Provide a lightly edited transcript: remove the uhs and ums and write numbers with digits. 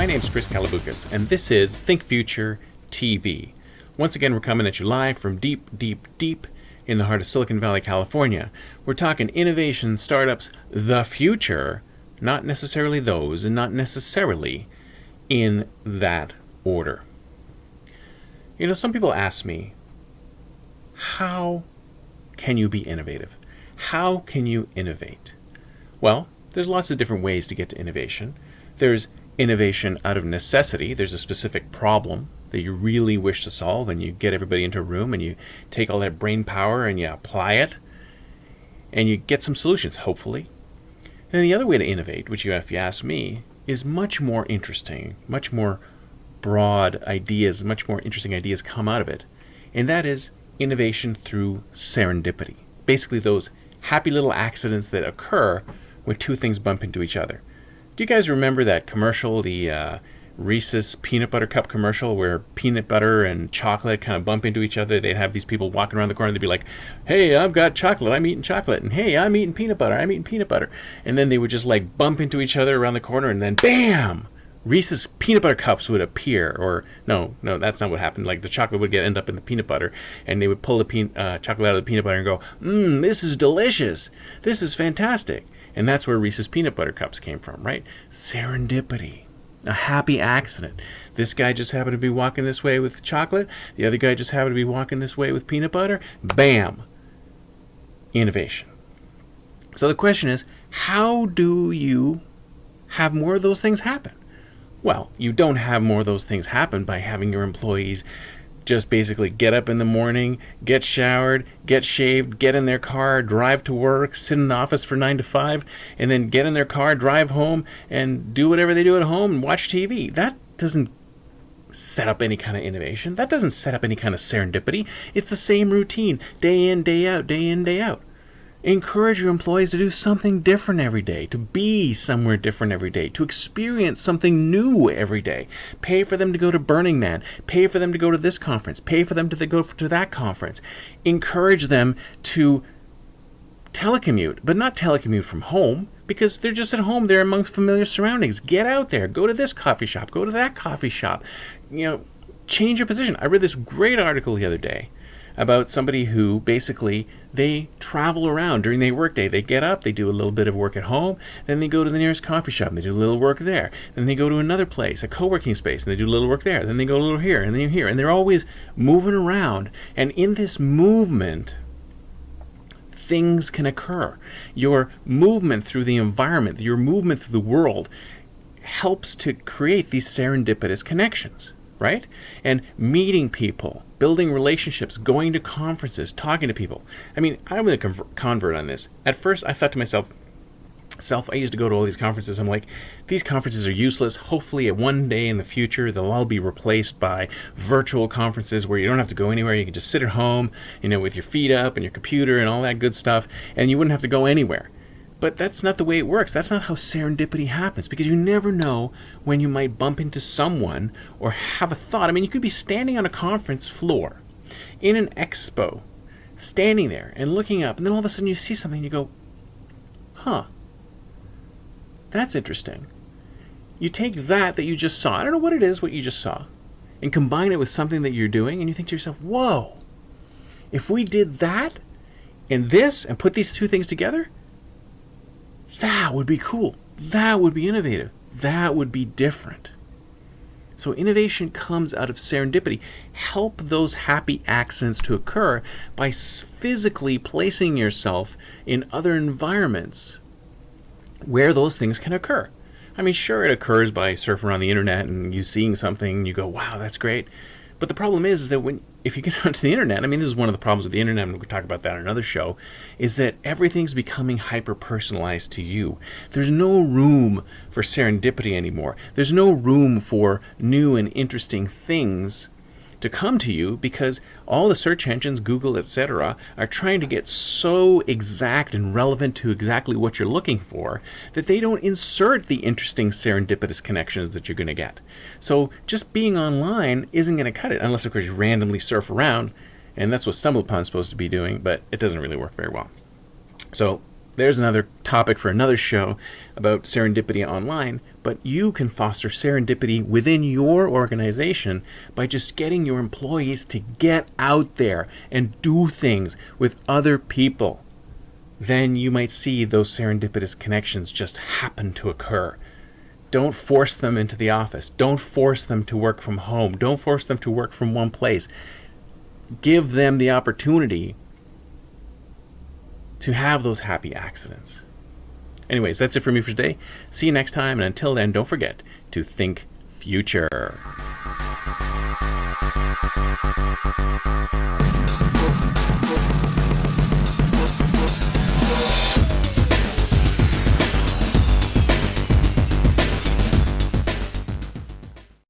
My name's Chris Kalabukas, and this is Think Future TV. Once again, we're coming at you live from deep, deep, deep in the heart of Silicon Valley, California. We're talking innovation, startups, the future, not necessarily those, and not necessarily in that order. You know, some people ask me, how can you be innovative? How can you innovate? Well, there's lots of different ways to get to innovation. There's innovation out of necessity. There's a specific problem that you really wish to solve, and you get everybody into a room and you take all that brain power and you apply it and you get some solutions, hopefully. And the other way to innovate, which if you ask me, is much more interesting, much more broad ideas, much more interesting ideas come out of it. And that is innovation through serendipity. Basically those happy little accidents that occur when two things bump into each other. Do you guys remember that commercial, the Reese's peanut butter cup commercial, where peanut butter and chocolate kind of bump into each other? They'd have these people walking around the corner. They'd be like, hey, I've got chocolate, I'm eating chocolate. And hey, I'm eating peanut butter, I'm eating peanut butter. And then they would just like bump into each other around the corner, and then bam! Reese's peanut butter cups would appear. Or no, that's not what happened. Like the chocolate would end up in the peanut butter, and they would pull the chocolate out of the peanut butter and go, this is delicious. This is fantastic. And that's where Reese's peanut butter cups came from, right? Serendipity. A happy accident. This guy just happened to be walking this way with chocolate. The other guy just happened to be walking this way with peanut butter. Bam! Innovation. So the question is, how do you have more of those things happen? Well, you don't have more of those things happen by having your employees just basically get up in the morning, get showered, get shaved, get in their car, drive to work, sit in the office for 9 to 5, and then get in their car, drive home, and do whatever they do at home and watch TV. That doesn't set up any kind of innovation. That doesn't set up any kind of serendipity. It's the same routine, day in, day out, day in, day out. Encourage your employees to do something different every day, to be somewhere different every day, to experience something new every day. Pay for them to go to Burning Man. Pay for them to go to this conference. Pay for them to go to that conference. Encourage them to telecommute, but not telecommute from home, because they're just at home. They're amongst familiar surroundings. Get out there. Go to this coffee shop. Go to that coffee shop. Change your position. I read this great article the other day about somebody who basically they travel around during their workday. They get up, they do a little bit of work at home, then they go to the nearest coffee shop and they do a little work there. Then they go to another place, a co-working space, and they do a little work there. Then they go a little here, and then here. And they're always moving around. And in this movement, things can occur. Your movement through the environment, your movement through the world helps to create these serendipitous connections, right? And meeting people, building relationships, going to conferences, talking to people. I mean, I'm a convert on this. At first, I thought to myself, I used to go to all these conferences. I'm like, these conferences are useless. Hopefully, at one day in the future, they'll all be replaced by virtual conferences where you don't have to go anywhere. You can just sit at home, with your feet up and your computer and all that good stuff, and you wouldn't have to go anywhere. But that's not the way it works. That's not how serendipity happens, because you never know when you might bump into someone or have a thought. I mean, you could be standing on a conference floor in an expo, standing there and looking up, and then all of a sudden you see something and you go, that's interesting. You take that you just saw, I don't know what it is, what you just saw, and combine it with something that you're doing, and you think to yourself, whoa, if we did that and this and put these two things together, that would be cool. That would be innovative. That would be different. So innovation comes out of serendipity. Help those happy accidents to occur by physically placing yourself in other environments where those things can occur. I mean, sure, it occurs by surfing around the internet and you seeing something and you go, wow, that's great. But the problem is that if you get onto the internet, I mean, this is one of the problems with the internet, and we'll talk about that on another show, is that everything's becoming hyper-personalized to you. There's no room for serendipity anymore. There's no room for new and interesting things to come to you, because all the search engines, Google, etc., are trying to get so exact and relevant to exactly what you're looking for that they don't insert the interesting serendipitous connections that you're going to get. So just being online isn't going to cut it, unless, of course, you randomly surf around, and that's what StumbleUpon's supposed to be doing, but it doesn't really work very well. So there's another topic for another show about serendipity online. but you can foster serendipity within your organization by just getting your employees to get out there and do things with other people. Then you might see those serendipitous connections just happen to occur. Don't force them into the office. Don't force them to work from home. Don't force them to work from one place. Give them the opportunity to have those happy accidents. Anyways, that's it for me for today. See you next time, and until then, don't forget to think future.